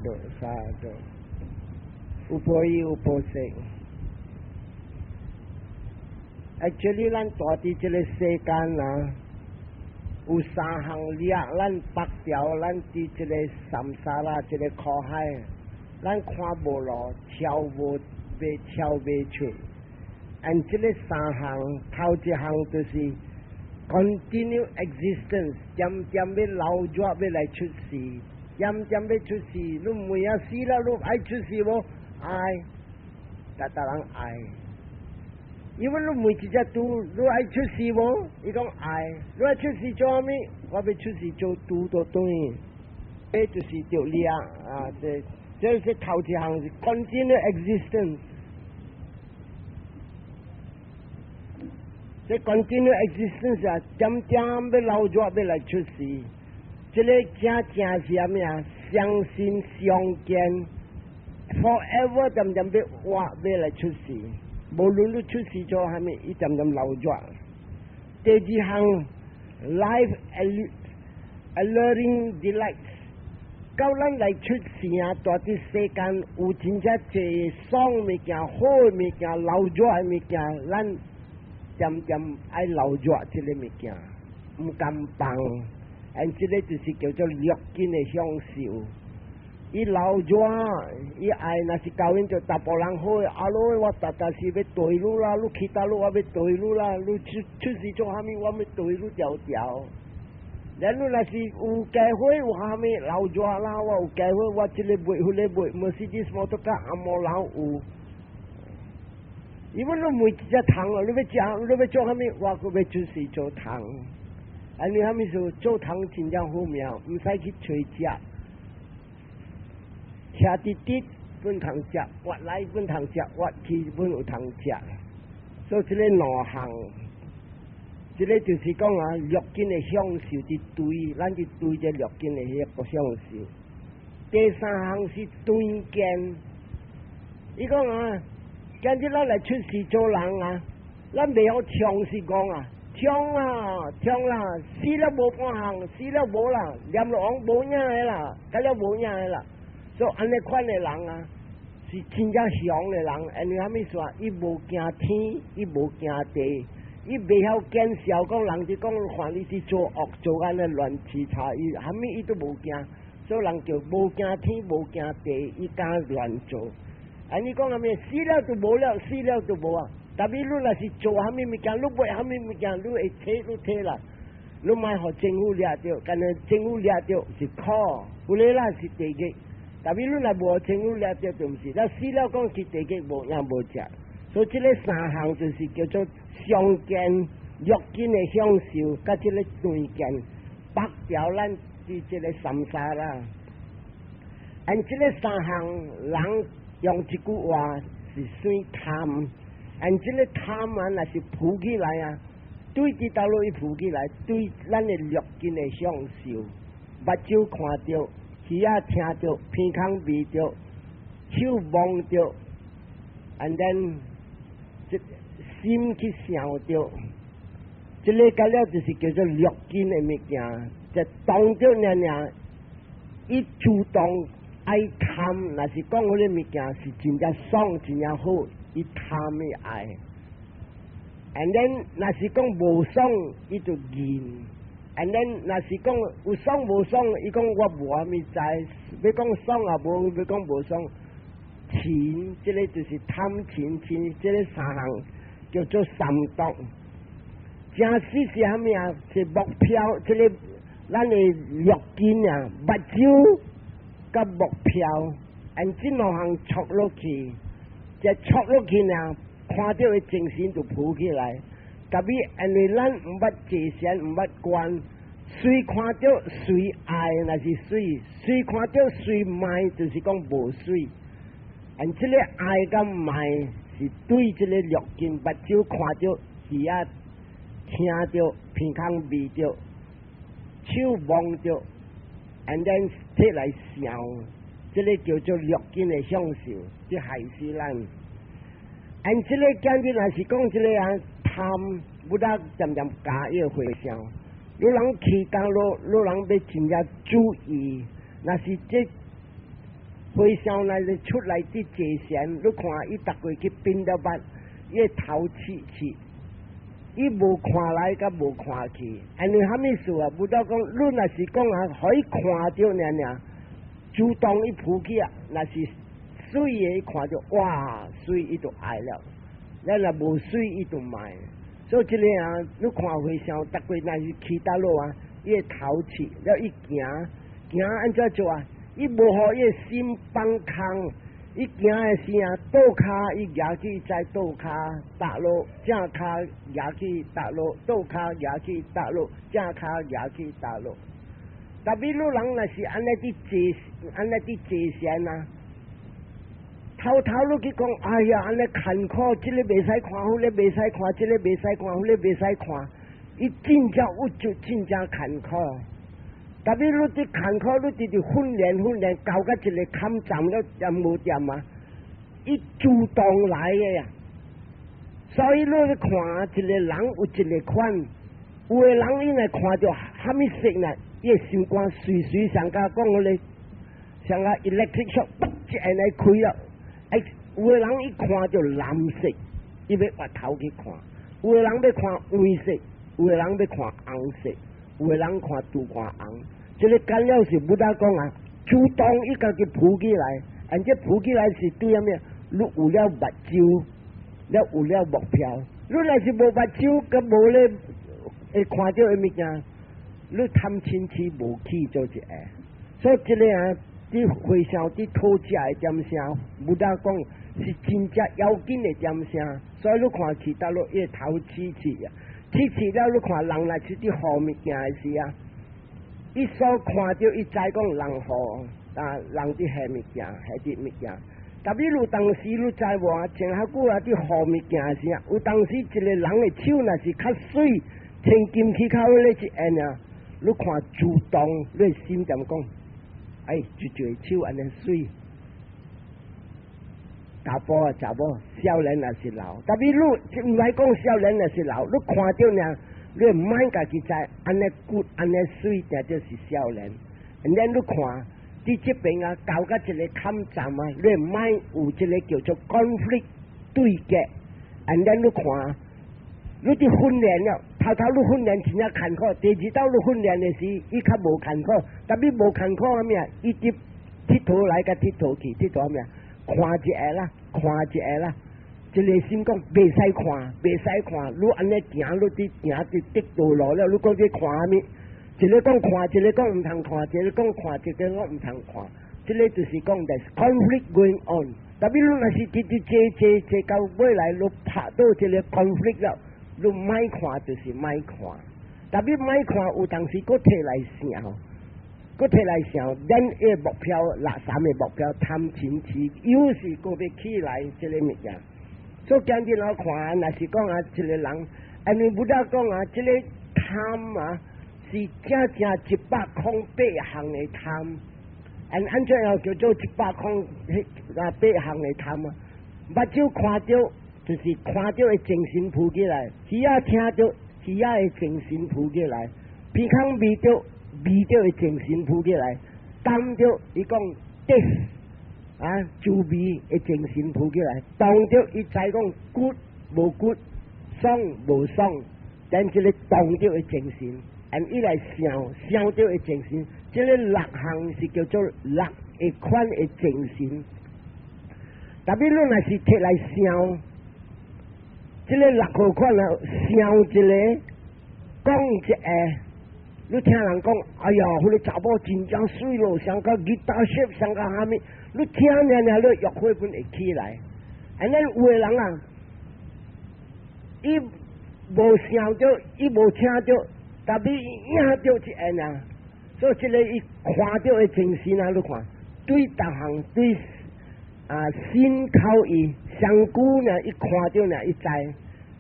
ธุอุปโยอุปเสก actually 咱大伫这个世间啊，有3项力，咱北条，咱伫这个三沙啦，这个苦海，咱看无路，跳袂出。and 这个3项，头一项就是 continue existence， 渐渐要流热要来出世，渐渐要出世，你唔会啊死啦，你爱出世无？爱，大人爱。因为你每一只猪，你爱出世无？伊讲爱，你爱出世做啥物？我要出世做猪都对，这就是着力啊！这是头一项是 continue existence。这 continue existence 啊，渐渐要流热要来出世。这个正是啥物啊？相信相见 ，forever 渐渐要来出世。无论你出世做啥物，伊渐渐流热。第二项 life alluring delights， 到咱来出世啊，大啲世间有真正侪爽物件、好物件、流热的物件，咱渐渐爱流热这个物件，唔甘放。这个就是叫做略根的享受。伊流热，伊爱若是交因就大波人好，阿罗我是要对你啦，你其他路我要对你啦，你出事做啥物，我要对你条条。然后若是有机会有啥物流热啦，我有机会我这个买，迄个买，莫是啲摩托车阿摩老有。因为你每一只糖啊，你要做啥物，我佫要出事做糖。你啥物事做糖真正好命，唔使去找食。车滴滴本通食，挖来本通食，挖去本有通食。所以这个两项，这个就是讲啊，略根的享受伫对，咱伫对这略根的迄个享受。第3项是对见，伊讲啊，今日咱来出世做人啊，咱袂晓冲是讲啊，冲啦，死了无半项，死了无啦，念落往无影的啦，改了无影的啦。所以安尼款的人啊，是真正祥的人。因为啥物说？伊无惊天，伊无惊地，伊袂晓见笑，讲人就讲看你是做恶做安尼乱七叉，伊啥物伊都无惊。所以人叫无惊天，无惊地，伊敢乱做。你讲啥物？死了就无了，死了就无啊！但是你若是做啥物物件，你买啥物物件，你会摕啦。你莫互政府掠着，干那政府掠着是苦，有咧啦是地狱。但是你若无政府掠着就毋是，咱死了讲去地狱无影无食。所以这个3项就是叫做相见、略根的享受，甲这个对见，北条咱伫这个三沙啦。这个3项人用一句话是算贪，这个贪啊，若是浮起来啊，对伫倒落去浮起来，对咱的略根的享受，目睭看着。耳仔听着，鼻孔味着，手摸着 ，and then 心去想着，这个个了就是叫做略根的物件，就当着娘娘，伊主动爱贪，若是讲嗰啲物件是真正爽，真正好，伊贪的爱 ，and then 若是讲无爽，伊就厌。and then 若是讲有爽无爽，伊讲我无啥物知，要讲爽也无，要讲无爽，钱，这个就是贪钱，这个3项叫做三毒。正是啥物啊？是目标，这个咱的略根啊，目睭甲目标，这2项戳落去，这戳落去呢，看到的精神就浮起来。特别因为咱唔捌坐禅，唔捌观，随看到随爱，那是随；随看到随卖，就是讲无随。这个爱甲卖是对这个略根，目睭看到，耳仔听到，鼻孔味到，手摸到 ，and then 摕来想，这个叫做略根的享受，这害死咱。这个今日若是讲这个啊。贪不得渐渐加越回想，有人起工咯，有人要真正注意，那是这回想来就出来的界限，你看伊逐个去变到捌，伊头气气，伊无看来甲无看去，安尼虾米事啊？不到讲，你若是讲啊，可以看到尔，主动伊扑起啊，若是水的伊看到，哇，水伊就爱了，咱若无水伊就卖。所以这个啊，你看回想，逐个若是去倒落啊，伊头气，了伊行安怎做啊？伊无互伊心放空，伊行的时啊，倒骹伊举起再倒骹踏落，正骹举起踏落，倒骹举起踏落，正骹举起踏落。特别路人若是安尼啲界限啊，偷你去讲，哎呀，安尼坎坷，这个袂使看，迄个袂使看，这个袂使看，迄个袂使看，伊真正有就真正坎坷。特别你啲坎坷，你直直训练，搞到一个坎站了，也无掂啊！伊主动来嘅呀，所以你去看一个人有一个款，有个人因为看到虾米色呢，伊心肝随上加讲我哋上加 electric shock， 不只系嚟开啦。有个人一看到蓝色，伊要挖头去看；有个人要看黄色，有个人要看红色，有个人看杜看红。这个干了是不大讲啊，主动伊家己扑起来，而且扑起来是对咩？你有了目睭，了有了目标。你若是无目睭，佮无咧会看到嘅物件，你贪亲戚无去做一个。所以这个啊，你回想啲讨价嘅点声，不大讲是真正要紧嘅点声。所以你看其他路一头起啊，起了你看人来出啲好物件嘅时啊。伊所看到，伊知讲人好啊，人啲下物件，下啲物件。特别有当时你知无啊？前下久啊啲好物件是啊，有当时一个人嘅手若是较水，千金起口咧一下啊，你看主动，你心点讲？哎，一嘴手安尼水，查甫啊查某，少年也是老。特别你唔系讲少年也是老，你看到呢？你唔买家己知，安尼骨安尼水，定就是少年。然后你看，伫这边啊，搞到一个坎站啊，你唔买有一个叫做 conflict 对决。然后你看，你啲训练了，头你训练真正坎坷，第二道你训练的时，伊较无坎坷，特别无坎坷啊咩？伊啲铁头来甲铁头去，铁头咩？看一下啦，看一下啦。一个心讲袂使看，袂使看，你安尼行，你啲行啲跌倒落了，你讲啲看咩？一个讲看，一个讲唔通看，一个讲看，一个讲唔通看，这个就是讲的 conflict going on。特别你若是直坐到尾来，你拍到这个 conflict 了，你买看就是买看，特别买看有当时佫摕来想，佫摕来想，咱个目标，垃圾个目标，贪钱钱，有时佫要起来这个物件。所以今日我看，若是讲啊，一个人，安尼不得讲啊，这个贪啊，是正100空8项的贪，安怎样叫做100空8项的贪啊？目睭看到就是看到的精神浮起来，耳仔听到耳仔的精神浮起来，鼻孔味到的精神浮起来，感到伊讲得。啊，周味的精神浮起来，当着伊知讲骨无骨，爽无爽，但这个当着的精神，按伊来想着的精神，这个6项是叫做6个款的精神。特别你若是摕来想，这个6个款啊，想一个，讲一个。你听人讲，哎呀，迄个查某真正水咯，上个吉他手，上个虾米？你听了，你约会本会起来。安尼有个人啊，伊无想着，伊无听着，特别影着一下啊。所以这个伊看到的精神啊，你看，对逐项对心口意上久呢，伊看到呢，伊知，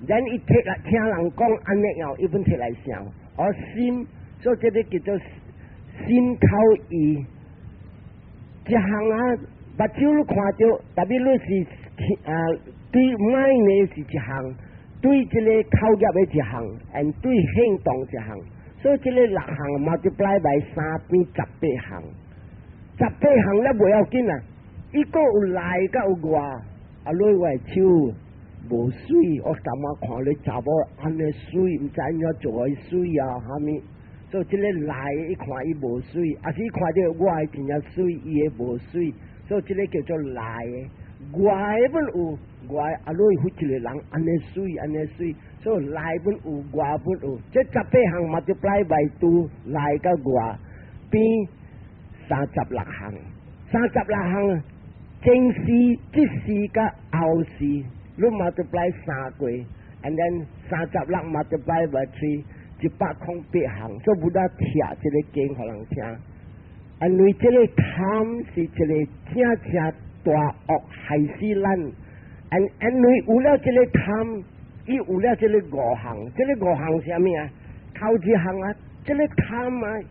然伊摕来听人讲安尼样，伊本摕来想，而心。所以这个叫做心口意，一项啊，目睭你看到，特别你是对买呢是一项，对这个口业的一项，对行动一项。所以这个6项multiply by 3变18项，18项咧不要紧啊，伊个有内甲有外，啊，你话手无水，我昨晚看你查某安尼水，毋知影做诶水啊，哈物？所以即个内伊看伊无水，啊是伊看到外真正水，伊诶无水，所以即个叫做内诶。外诶本有外，啊你有一个人安尼水安尼水，所以内本有外本有，即18项multiply by 2，内甲外变36项，36项。正时、即时甲后时，你 multiply 3过 ，and then 36 multiply by 3， 108项，所以不得听这个经互人听。因为这个贪是一个正大恶害死咱，因为有了这个贪，伊有了这个5项，这个5项是啥物啊？头一项啊，这个贪啊，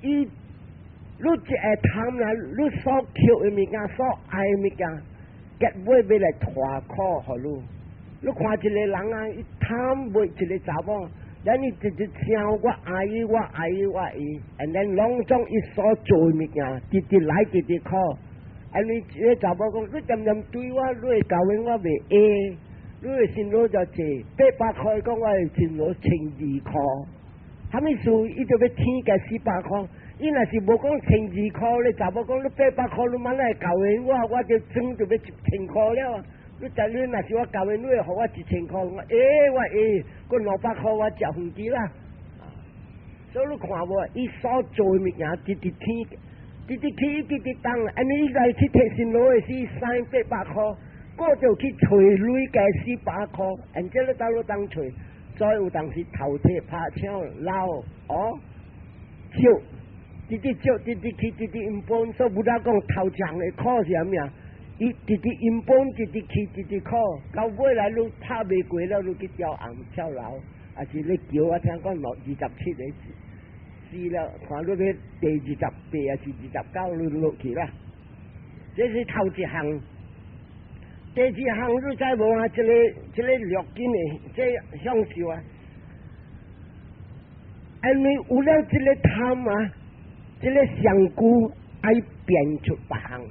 伊。你一下贪啦，你所求的物件，所爱的物件，结尾要来拖苦互你。你看一个人啊，伊贪买一个查某，然伊直直想我爱伊，我爱伊，我爱伊， and then 拢总伊所做的物件，直直来直直苦。安尼一个查某讲，你渐渐对我，你会交往我袂下，你会薪水就济800块，讲我会薪水12块，啥物事伊就要天价400块。伊若是无讲12块咧，查某讲你800块，你满来交的我就装就要1000块了。你若是我交的，你会互我1000块，我我个200块我食饭机啦。所以你看无，伊所做的物件，直直天，直直起，直直当，安尼伊来去摕薪水是300-800块，我就去找累加400块，然之后到你当找，所以有当时头铁拍枪捞哦，少。直直少，直直去，直直阴本，所以不得讲头长的苦是啥物啊？伊直直阴本，直直去，直直苦，到尾来你拍袂过了，你去跳红跳楼，还是你叫我听讲27个死了，看你要第28还是29，你落去啦。这是头一项，第二项你知无啊？这个略紧的，这享受啊！因为有了这个贪啊。这个上句爱变出别项，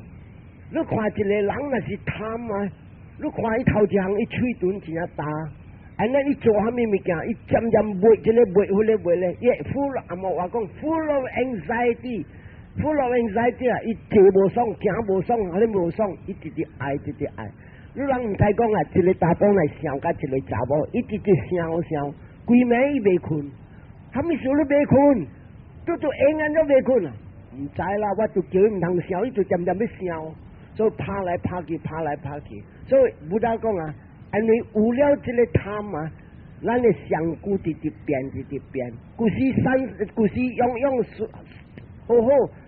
你看一个人若是贪啊，你看伊头一项伊嘴唇真啊大，安尼伊做啥物物件，伊渐渐袂这个袂咧，伊 full 啊无话讲 full of anxiety 啊，伊坐无爽，行无爽，安尼无爽，伊直直爱。你人毋知讲啊，一个大帮来想甲一个查某，伊直直想，规暝伊袂困，啥物事你袂困？都永远都袂困啊！唔知啦，我就叫伊唔通笑，伊就渐渐要笑，所以拍来拍去，所以不得讲啊，因为有了这个贪啊，咱的上句直直变，故事用好，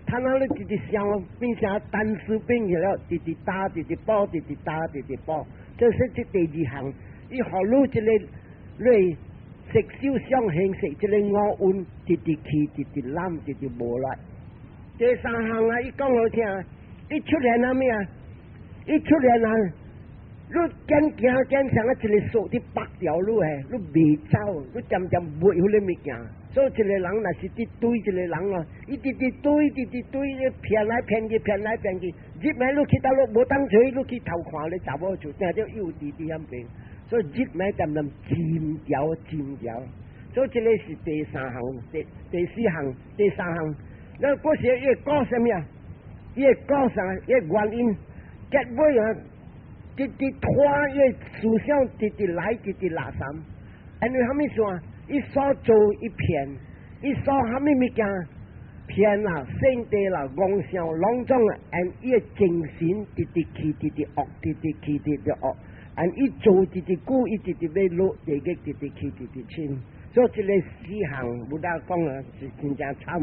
他那里直直笑，变成单词变起了，直直打，直直报，这是这第二项，伊好路这个类。食烧相形食，这个五运直直去，直直揽，直直无来。第三项啊，伊讲好听，伊出来啥物啊？伊出来啊！你行上一个锁的8条路诶，你未走，你渐渐袂迄个物件。所以一个人若是伫对一个人啊，伊直直对，骗来骗去，入来你去到你无当找，你去偷看你查某厝，正叫幼稚伫遐边。所以入来渐渐尖条，所以这个是第三项，第四项，第三项。那嗰时伊讲什么啊？伊讲啥？伊原因结尾啊，直直拖，伊思想直直来，直直拉三。因为啥物事啊？伊所做一片，伊所啥物物件骗啦、圣地啦、妄想、拢总啊，伊的精神直直去，直直恶，直直去，直直恶。伊做直直久，伊直直要落地个直直去，直直清。所以这个4项不大讲啊，是真正惨。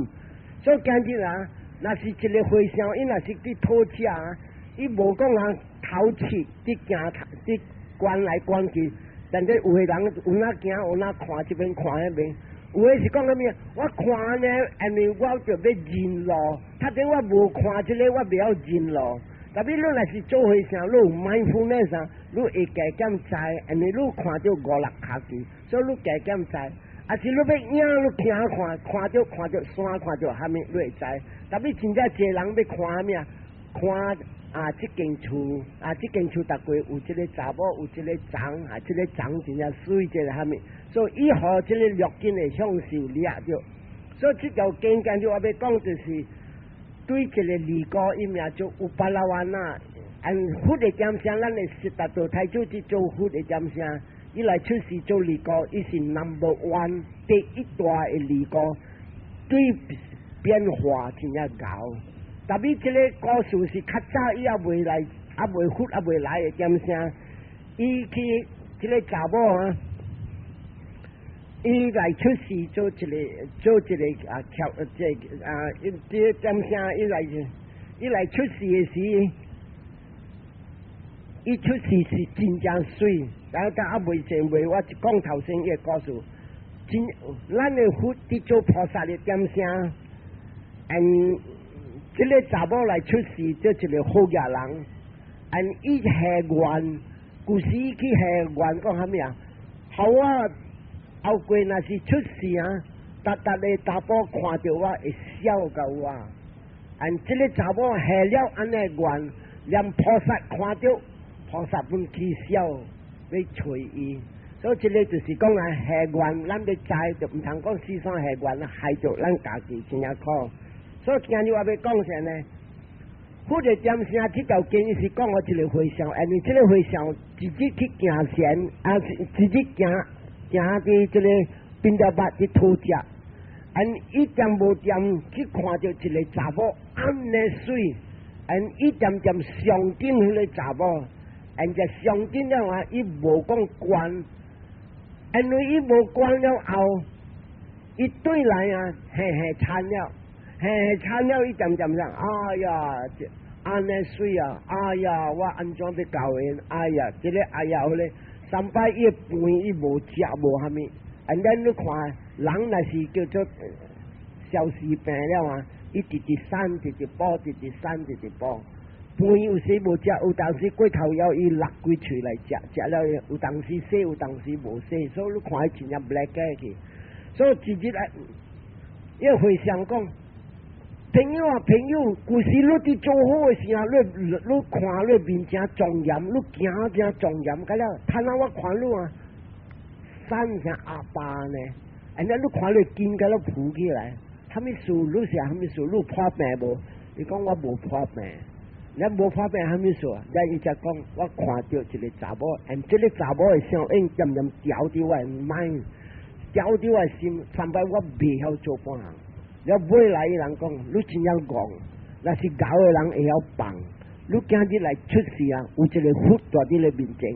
所以今日啊，若是一个和尚，伊若是去讨车啊，伊无讲啊偷窃，伫行伫关来关去，但是有个人有哪行，有哪看这边看那边。有的是讲啥物？我看呢，因为我就要认路，他等我无看这个，我不要认路。特别你若是做和尚，你有mindfulness啊，你会加减知，因为你看到5-6脚字，所以你加减知。啊是你要影，你听看到山，看到啥物，你会知。特别真正一个人要看啥物啊？看这间厝大概有这个查某，有这个长，这个长真正水这个虾米，所以以后这个绿金会享受掠着。所以这条经就我要讲就是对这个离歌伊名就有巴拉湾呐，佛的点声，咱的识达到太祖去做佛的点声，伊来出世做离歌，伊是 No.1 第一代的离歌，对变化真正高。特别这个故事是较早伊也未来，未佛也未来的点声，伊去这个查某啊。伊来出世做一个这点声，伊来出世的时，伊出世是真正水，然后甲未前未我讲头先个故事，咱的佛伫做菩萨的点声，这个查某来出世做一个好野人，伊下愿，故时伊去下愿讲虾米啊？好啊！后过若是出事啊，达个查甫看到我会笑到我。这个查某下了安尼愿，连菩萨看到菩萨本起笑，要找伊。所以这个就是讲啊，下愿咱要知，就唔通讲思想下愿害着咱家己真正苦。所以今日我要讲啥呢？佛的点声这条经是讲我一个和尚，因为这个和尚自己去行善，自己行伫这个边条八去偷食，伊点无点去看到一个查某安尼水，伊点上顶迄个查某，只上顶了啊，伊无讲关，因为伊无关了后，伊对来啊，惨了，惨了，伊点上，哎呀，安尼水啊，哎呀，我安怎要教因？哎呀，这个哎呀，咧。三摆伊饭伊无食无虾米，咱你看人若是叫做消失病了啊，伊直散直补，直散直补。饭有时无食，有当时过头腰伊落几喙来食了有当时洗，有当时无洗，所以你看伊真正不来解去。所以直接来，伊会想讲。朋友啊，朋友，故时你伫做好的时候，你看你面正庄严，你行正庄严，个了，睇下我看你啊，山像阿爸呢，人家你看你肩个了浮起来，虾米事？你是虾米事？你破病无？你讲我无破病，你无破病虾米事？咱伊只讲我看到一个查某，这个查某的声音渐渐调伫我的mind，调伫我的心，三摆我未晓做半项。了尾来伊人讲，你真正戆，若是搞的人会晓放。你今日来出事啊，有一个佛在你的面前，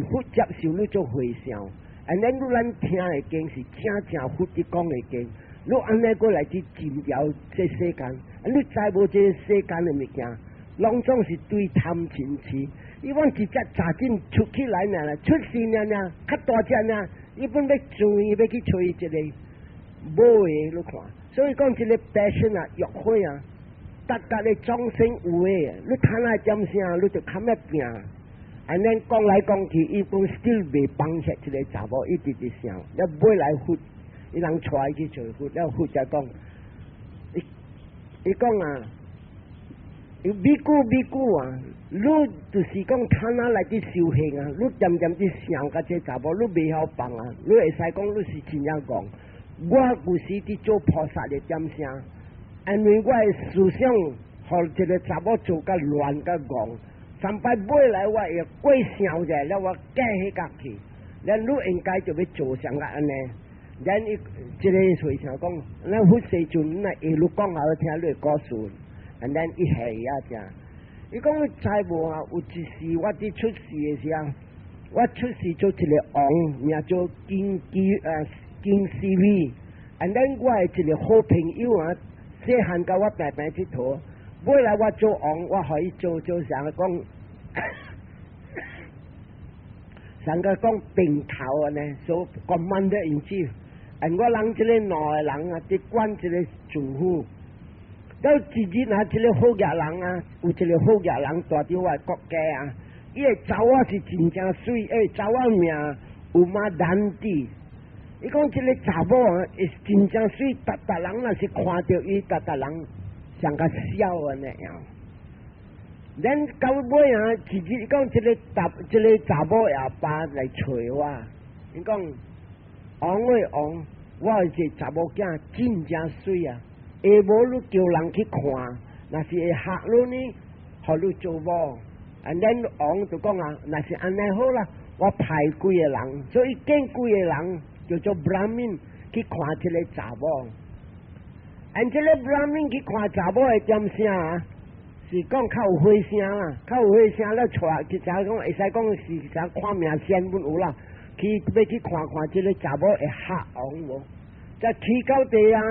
佛接受你做回向，咱听的经是正佛伫讲的经，你安尼过来去治疗这世间，你知无这世间的物件，拢总是对贪嗔痴。伊讲一只查针出起来呢，出事呢，较大只呢，伊本要转，要去找一个无的，你看。所以讲，这个百姓啊，约会啊，大的众生有诶，你看下点声，你就看一病。咱讲来讲去，伊本 still 未放下这个查某，一直想，要买来佛，伊人带去做佛，了佛就讲，伊讲啊，比古啊，你就是讲看下来啲修行啊，你渐渐啲想甲这查某，你未晓放啊，你会使讲你是真正讲。我有时伫做菩萨的点声，因为我的思想和一个查某做甲乱甲戆，三摆买来我会过想者，了我改迄角去，咱你应该就要做上个安尼。咱伊这个会想讲，咱佛世尊那一路讲好听，你会告诉，咱一下啊只。伊讲你知无啊？有一时我伫出世的时候，我出世做一个王，名做金 CV， 我係一個好朋友啊，細漢甲我平平佚佗，尾來我做王，我可以做上個講，上個講並頭啊呢，做commander in chief，我人這個內人啊，啲管這個政府，到自己拿這個好嘅人啊，有這個好嘅人帶到我國家啊，伊個查某是真正水，查某命有嘛難啲。伊讲这个查某啊，是真正水，人若是看到伊，人上个笑安尼样。咱到尾啊，直接讲一个查某阿爸来找我，伊讲王喂王，我有一个查某囝真正水啊，下无你叫人去看，若是会吓你呢，互你做某。啊，咱王就讲啊，若是安尼好啦，我派几个人，所以见几个人叫做 Brahmin 去看这个查某。按这个 Brahmin 去看查某的点啥啊？是讲较有火声啦，较有火声了出来，其实讲会使讲是啥看命仙本有啦，要去看看这个查某会吓王无？再去到地啊，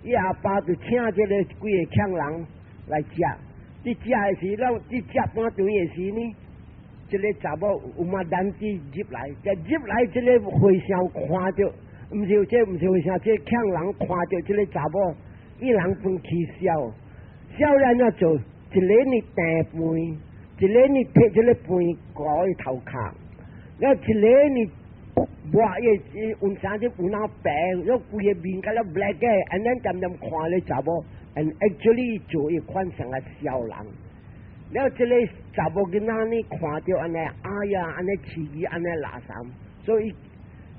伊阿爸就请这个几个强人来食。你食的时，你食半顿的时呢，这个查某有嘛单子入来，入来这个火声看到，唔是火声，这强人看到这个查某，伊人分起笑。少人要做，一个你带背，一个你摕这个背挂喺头壳，然后一个你抹嘢用啥子用那白，然后规个面甲了 black 嘅，and then 渐渐看咧查某 ，and actually 做一款上个少人，然后这个查某囡仔呢看到安尼，哎呀，安尼刺激，安尼垃圾，所以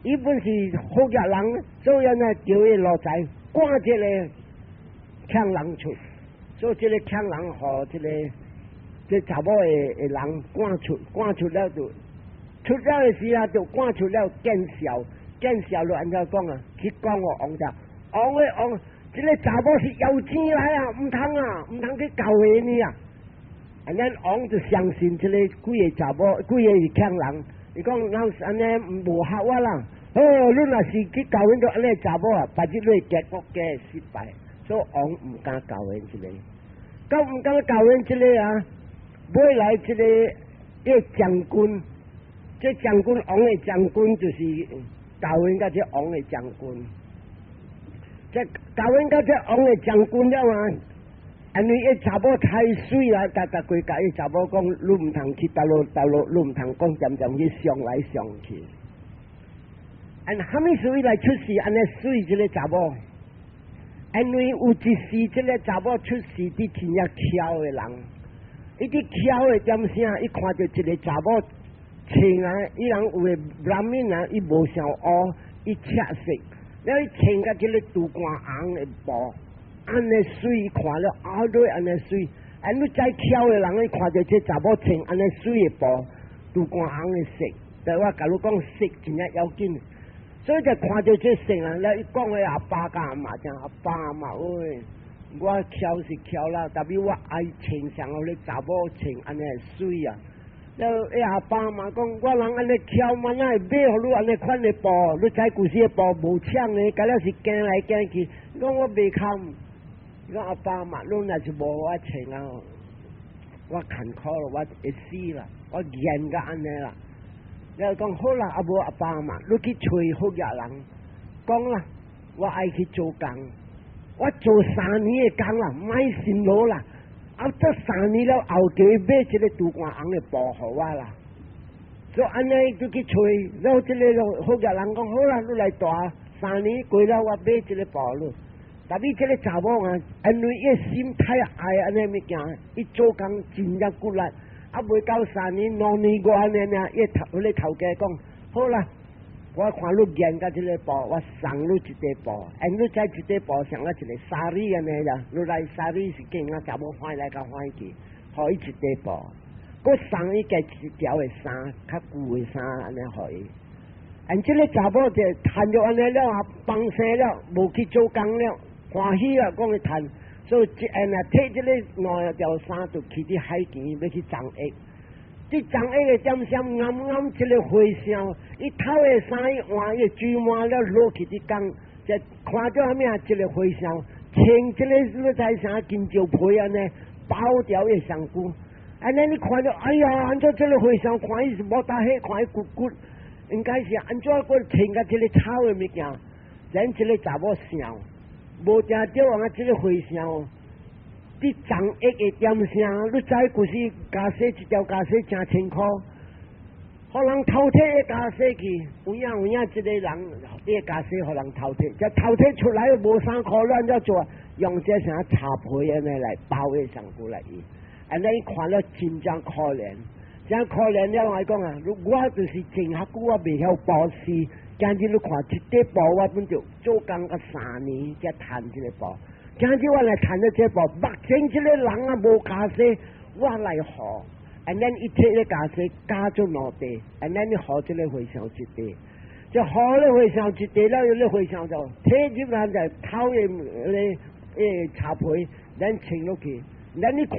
伊本是好嘅人，所以呢叫伊落仔赶这个强人出。所以这个强人和这查某的人赶出了就出了的时啊，就赶出了见笑了，按照讲啊，去讲我王家，王，这个查某是有钱来啊，唔通去教会你啊，安尼王就相信这个几个查某，几个强人，伊讲咱安尼无合我啦，哦，你若是去教会就安尼查某啊，把这类结果嘅失败。所以王唔敢教人这个，咁唔敢教人这个啊！买来这个将军，这将军王的将军就是教人家这王的将军，这教人家这王的将军了嘛？因为一查某太水啦，大国家一查某讲，你唔通去道路，你唔通讲渐去上来上去。按虾米水来出事？安尼水这个查某。因为有一时，这个查某出事，伫真正巧的人，伊伫巧的点啥？伊看到一个查某穿啊，伊人有个Brahmin啊，伊无想乌，伊赤色，然后伊穿甲这个杜冠红的布，安尼水，伊看了后对安尼水，因为再巧的人，伊看到这查某穿安尼水的布，杜冠红的色，但我甲你讲色真正要紧。所以就看到这成啊，咧伊讲个阿爸甲阿妈讲，阿爸阿妈喂，我巧是巧啦，特别我爱穿上我咧查某穿安尼水啊。แล้ว阿爸阿妈讲，我人安尼巧嘛，哪会买互你安尼款的布？你猜古时的布无抢的，假了是行来行去。讲我袂堪，讲阿爸阿妈，你若是无我穿啊，我坎坷了，我会死啦，我严甲安尼啦。然后讲好啦，阿无阿爸阿妈，你去找好嘅人，讲啦，我爱去做工，我做3年嘅工啦，唔爱辛劳啦，这3年了后，佢买一个杜冠红嘅布互我啦，所以安尼就去找，然后这个好嘅人讲好啦，你来带3年过了，我买一个布咯。但是这个查某啊，因为伊心太爱安尼物件，伊做工真正骨力。未到3年，2年过安尼呢，伊咧头家讲，好啦，我看你研究这个布，我送你一块布，你再一块布上了一个纱里安尼啦，你来纱里是见啊，查某欢来甲欢去，互伊一块布，佮送伊个一条的衫，较旧的衫安尼互伊。这个查某就趁着安尼了，放生了，无去做工了，欢喜啊，讲伊趁。所以摕这个2条衫就去伫海边要去藏액。伫藏액的点闪暗这个火声，伊头的衫伊换伊水满了落去伫江，就看到啥物啊？这个火声，穿这个你知啥金蕉皮安尼包掉伊上久，安尼你看到，哎呀，按照这个火声，看伊是无大黑，看伊骨，应该是按照个穿甲这个草的物件，咱这个查某想。无听到啊！这个火声，你藏액的点声，你知古时加洗一条加洗成1000块，互人偷摕个加洗去，有影，这个人，这个加洗互人偷摕，这偷摕出来无3块，咱才做，用这啥茶皮安尼来包起上过来伊，安尼看了真正可怜，真可怜了我讲啊，我就是前下久我未晓包丝，今日你看一块布我本就做工个3年才赚这个布，今日我来赚了这布，目前这个人啊无家世，我来学。and then 一切嘅價值加咗落地 ，and then 你學咗你回想絕地，就學你回想絕地啦，你回想就睇住人就偷嘢你茶皮，然稱落去，然你看，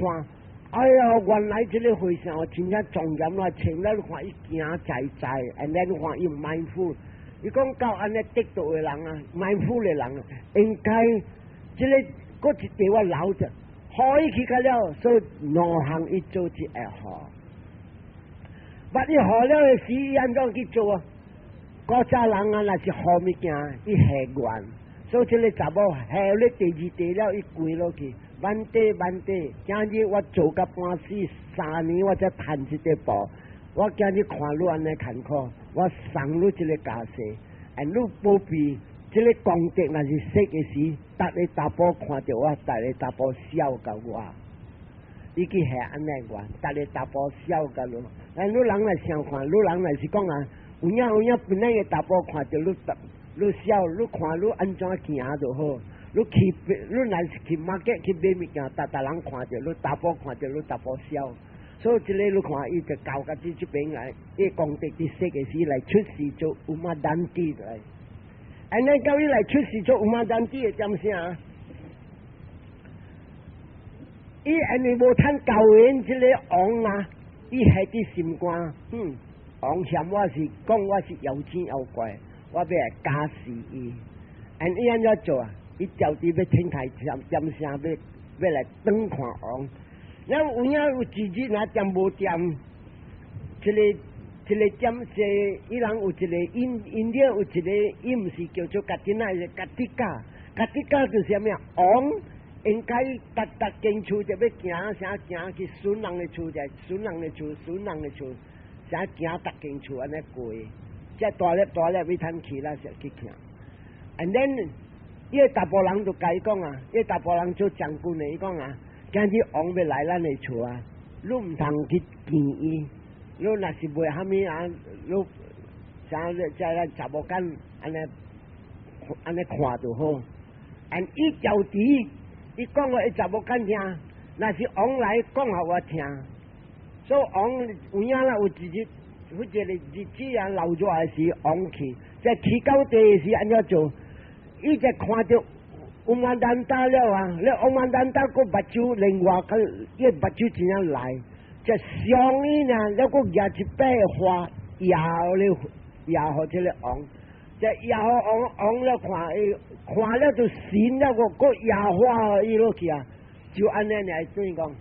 哎呀，原來這個回想真正重要啦，稱了你看伊行在在 ，and then 你看伊mindful，你講到安尼得道嘅人啊，mindful嘅人啊，應該這個嗰一地我留着。可以去㗎了，所以兩行一做就會好。但你學了嘅時，安怎去做啊？嗰扎人啊，那是學物件，伊下願，所以這個查某下了第二地了，伊跪落去，萬地，今日我做到半死3年，我才賺一個布。我今日看你安尼坎坷，我送你這個家世，你不必。這個功德那是識嘅時，逐個大波看到我，逐個大波笑到我，已經係安尼個，逐個大波笑到我。你人來想看，你人來是講啊，有影本來嘅大波看到你笑，你看你安怎行就好。你來是去 market 去買物件，逐人看到你大波看到你大波笑。所以這個你看，伊就教個這邊來，伊功德啲識嘅時來出事做有乜難啲嚟。安尼到伊來出事做有乜難啲嘅點聲？伊安尼無趁教員這個王啊，伊係啲心肝，王嫌我是講我是有錢有貴，我要來加死伊。伊安怎做啊？伊調啲要天台點聲要來等看王。然後有影有自己若點無點，一個點是伊人有一個因了有一個伊毋是叫做家己那家己家就是啥物啊？王應該逐間厝就要行啥行去孫人嘅厝，就孫人嘅厝，啥行逐間厝安尼過，即大粒要趁去啦，就去行。And then 伊個大波人就甲伊講啊，伊大波人做將軍嘅，伊講啊，今日王要來咱嘅厝啊，你毋通去見伊。你若是袂蝦米啊，你像在咱查某間安尼看就好。伊調啲，伊講話伊查某間聽，若是王來講互我聽。所以王有影啦，有自己，好似你日子啊留咗嘅時，王去，即去到地嘅時安怎做？伊就看到有萬單打了啊，你有萬單打個目睭另外個，伊目睭真樣來。就上伊呢，了個廿一百花搖了搖好這個王，就搖王了看了就閃了個搖花伊落去啊，就安尼嚟對講，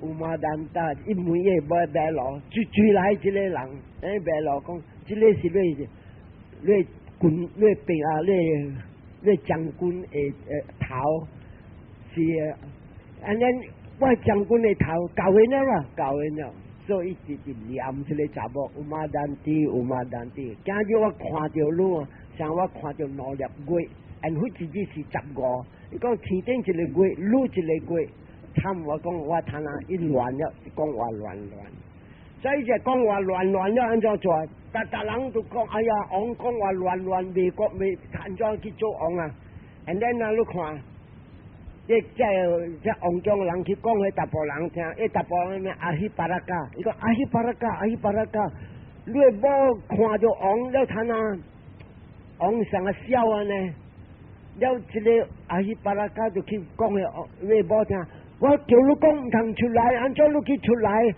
有嘛難得，伊每夜買白羅，追來這個人，白羅講，這個是你軍你兵啊，你將軍嘅頭是安尼。我將軍嘅頭教完了，所以一直念這個查某有嘛難啲。今日我看到你啊，像我看到5粒月，佢自己是15，伊講天頂一個月，你一個月，參我講我睇下伊亂了，講話亂，所以就講話亂了，安怎做？大人都講，哎呀，王講話亂，美國未安怎去做王啊 ？And then 啊，你看。即王將人去講俾大部人聽，大部人咩阿希巴拉加，伊講阿希巴拉加，你冇看到王了睇啊，王成個笑啊呢，了一個阿希巴拉加就去講嘅，你冇聽，我叫你講唔通出來，安怎你去出來？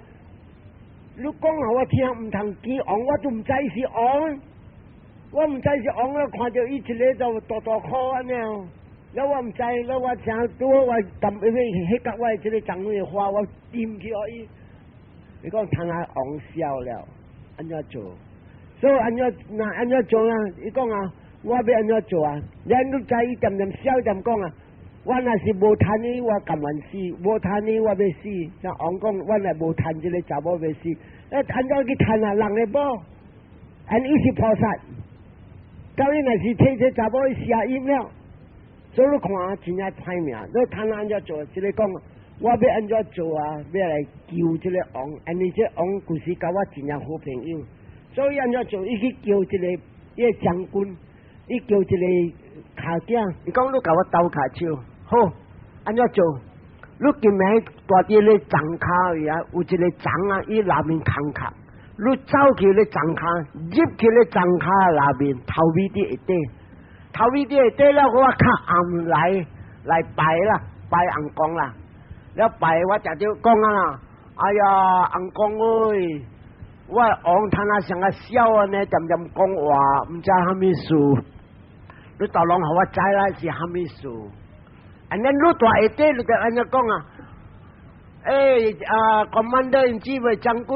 你講我聽唔通見王，我都唔知是王，我唔知是王了，看到伊一個就大哭安尼。我唔知，我想多我撳迄個我這個長嘅花，我掂起可以。你講睇下王笑了，安怎做？所以安怎做啊？你講啊，我要安怎做啊？你都知伊點笑點講啊？我若是無趁你，我甘願死；無趁你，我要死。像王講，我若無趁這個查某要死。安怎去趁啊？人嚟無？伊是菩薩，到伊若是替這查某去寫音了。所以你看真正歹命，你贪安怎做？即个讲，我要安怎做啊？要来救即个王，安尼即王就是甲我真正好朋友。所以安怎做？伊去叫一个伊将军，伊叫一个卡囝，伊讲你甲我斗卡手，好，安怎做？你今日大啲咧长骹位啊，有一个长啊，伊内面空壳，你走去咧长骹，入去咧长骹内面，头尾啲一底，头尾啲一底了，我较暗来拜啦，拜红公啦，了拜我就就讲啊，哎呀，红公诶，我王他那像个笑啊呢，点点讲话，唔知虾米事，你大郎互我知啦是虾米事。安尼你大一啲，你就安尼讲啊！commander in chief 将军，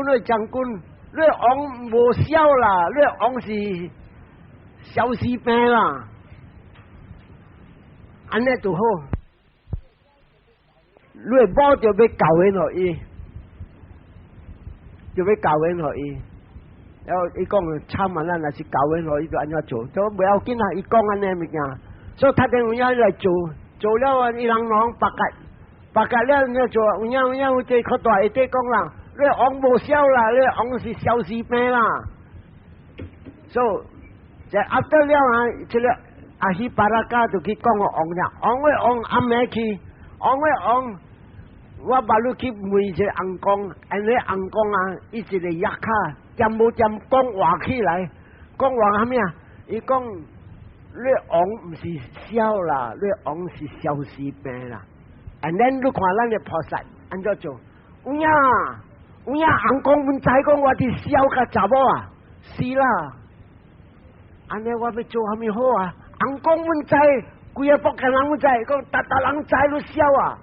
你王无笑啦，你王是小士兵啦，安尼就好。你保就要教演互伊，就要教演互伊。然后伊讲差嘛，咱若是教演互伊，就安怎做？就不要紧啊！伊讲安尼物件，所以他哋有影来做。做了啊！伊人讲白格了，你做有影有这较大一啲讲啦，你王无笑啦，你王是小士兵啦。所以就压得了啊！这个阿希巴拉加就去讲个王呀，王阿妹去，王，我把你去问一个红公，安尼红公啊，伊一个压卡，点无点讲话起来，讲话虾米啊？伊讲。你王唔是笑啦，你王是小士兵啦。And then 你看咱嘅菩萨安怎做？有影，红公唔知讲我哋笑甲查某啊，是啦。安尼我要做虾米好啊？红公唔知，规个福建人唔知，讲大人知你笑啊。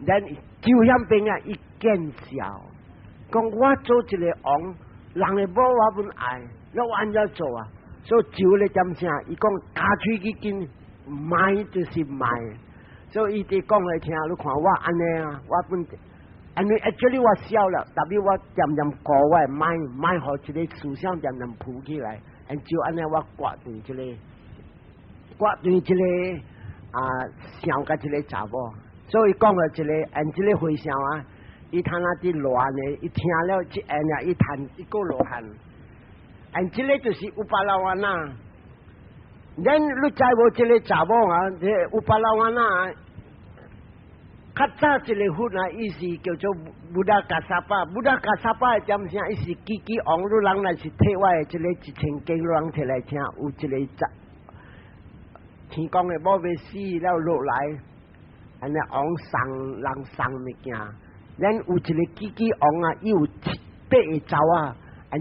then 就险兵啊，伊见笑，讲我做一个王，人哋无我本爱，我安怎做啊？所以酒咧点声，伊讲加喙去见卖就是卖，所以伊哋讲来听，你看我安尼啊，我本安尼 actually 我笑了，特别我点过我的卖互一个思想点铺起来，就安尼我挂对一个想甲一个查某，所以讲了一个一个回想啊，伊摊那啲乱呢，伊听了一下呢，伊叹一个落汗。这个就是乌巴拉瓦纳，咱你知无？这个查某啊，这乌巴拉瓦纳，较早这个佛啊，伊是叫做布达加萨巴，布达加萨巴点声，伊是几王路人来是替我的这个1000经路人摕来听，有一个天公的宝贝死了落来，安尼王送人送物件，咱有一个几王啊，伊有8个爪啊。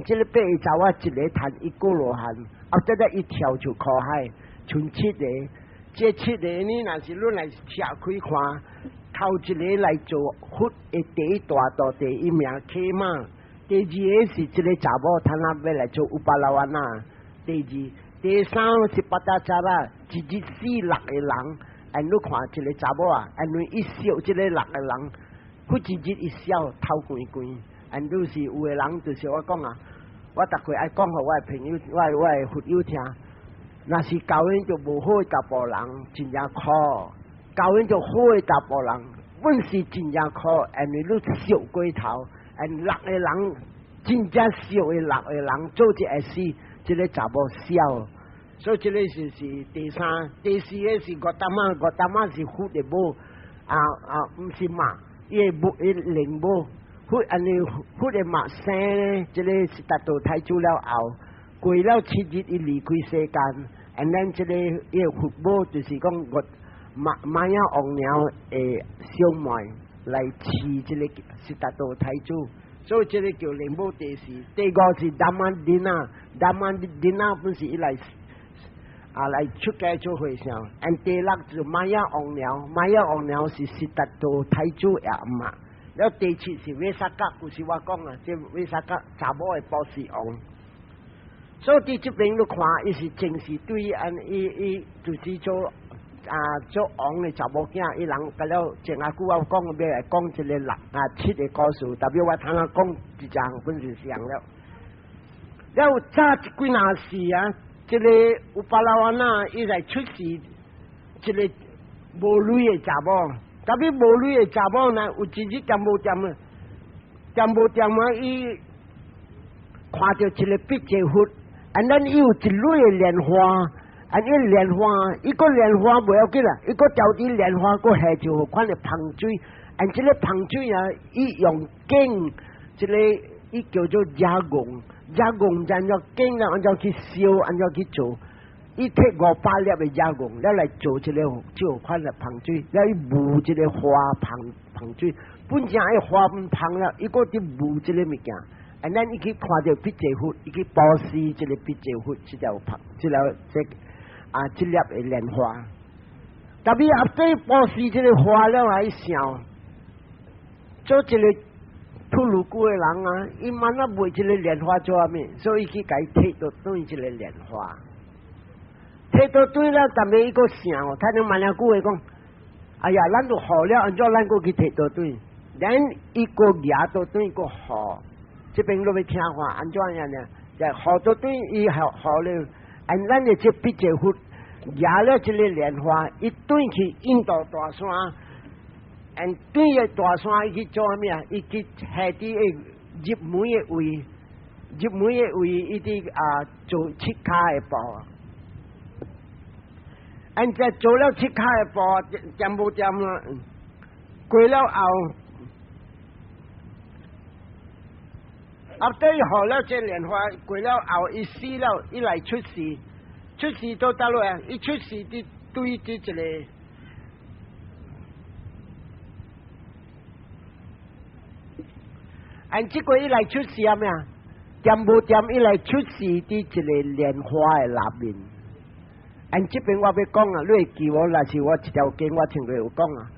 这个8个爪啊，一个弹一个落汗，再来一跳就靠海，剩7个，这7个呢，若是你来拆开看，头一个来做佛的第一大道第一名骑马，第2个是这个查某，他那要来做乌巴拉瓦纳，第3是巴达扎拉，一日死6个人，你看这个查某啊，伊一笑这个6个人，佢一日一笑头光光。就是有个人，就是我讲啊，我逐回爱讲互我的朋友，我的佛友听。若是教人就无好的查甫人，真正苦；教人就好的查甫人，本是真正苦。因为你笑过头，6个人真正笑的6个人，做一个事，这个查某笑。所以这个就是第3、第4个是我大妈是佛的母，唔是马，伊灵母。佛佛的马生呢，这个是达到太祖了后，过了7日伊离开世间，咱这个佛母就是讲我玛雅王娘的小妹来饲这个是达到太祖，所以这个叫灵母第4。第5是达曼迪娜本是伊来来出家做和尚，第6就玛雅王娘是达到太祖的阿妈。了第7是维萨格，就是我讲啊，这维萨格查某的保持王。所以伫这边你看，伊是正是对伊就是做王的查某囝，伊人甲了前下句我讲要来讲一个7个故事，特别我通常讲一张本是像了。了早几件事啊，这个乌巴拉瓦纳伊来出世，这个无类的查某，特别无类的查某呢，有一日点无点啊，伊看到一个笔节佛，咱伊有一类的莲花，伊莲花，伊个莲花袂要紧啦，伊个条啲莲花个下就款的香水，这个香水啊，伊用茎，这个伊叫做加工，按照茎啊，按照去烧，按照去做。伊摕500粒的加工，了来做一个这款的香水，了伊雾一个花香水，本身伊花香了，伊个伫雾一个物件，咱伊去看到笔节佛，伊去保湿这个笔节佛，这条香，这粒的莲花，特别后底保湿这个花了啊，伊想做一个吐鲁古的人啊，伊慢慢卖这个莲花做啥物？所以伊去甲伊摕到对这个莲花。摕到对了，但系伊个想哦，他能慢两句话讲，哎呀，咱都好了，按照咱个去摕到对，咱一个牙到对一个好，这边都要听话，按照样呢，就好到对伊好了，咱的这笔节佛牙了这个莲花，一对去印度大山，对个大山伊去做咩啊？伊去下底个入门的位，伊啲做切卡的步。再做了切开的步，点无点啦？过了后，后底好了这莲花，过了后伊死了，伊来出世到倒落啊！伊出世伫对伫一个，这个伊来出世啊咩啊？点无点伊来出世伫一个莲花的内面。这边我要讲啊，你会记我，那是我一条经我听过有讲啊